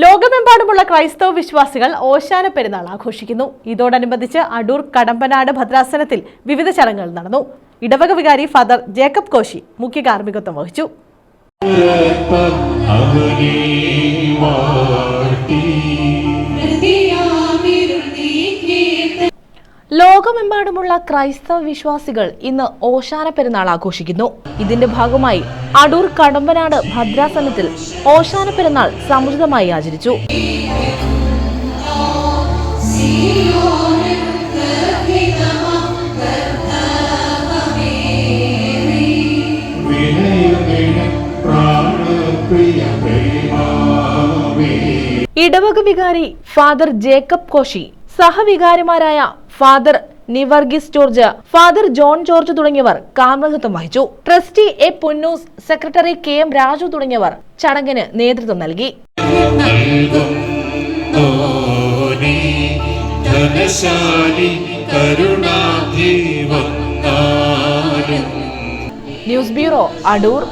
ലോകമെമ്പാടുമുള്ള ക്രൈസ്തവ വിശ്വാസികൾ ഓശാന പെരുന്നാൾ ആഘോഷിക്കുന്നു. ഇതോടനുബന്ധിച്ച് അടൂർ കടമ്പനാട് ഭദ്രാസനത്തിൽ വിവിധ ചടങ്ങുകൾ നടന്നു. ഇടവക വികാരി ഫാദർ ജേക്കബ് കോശി മുഖ്യ കാർമ്മികത്വം വഹിച്ചു. ലോകമെമ്പാടുമുള്ള ക്രൈസ്തവ വിശ്വാസികൾ ഇന്ന് ഓശാന പെരുന്നാൾ ആഘോഷിക്കുന്നു. ഇതിന്റെ ഭാഗമായി അടൂർ കടമ്പനാട് ഭദ്രാസനത്തിൽ ഓശാന പെരുന്നാൾ സമുചിതമായി ആചരിച്ചു. ഇടവക വികാരി ഫാദർ ജേക്കബ് കോശി, സഹവികാരിമാരായ father Nivargis George, father John George തുടങ്ങിയവർ കാർമ്മികത്വം വഹിച്ചു. Trustee A Punnoose, secretary KM Raju തുടങ്ങിയവർ ചടങ്ങിന് നേതൃത്വം നൽകി. News bureau, Adoor.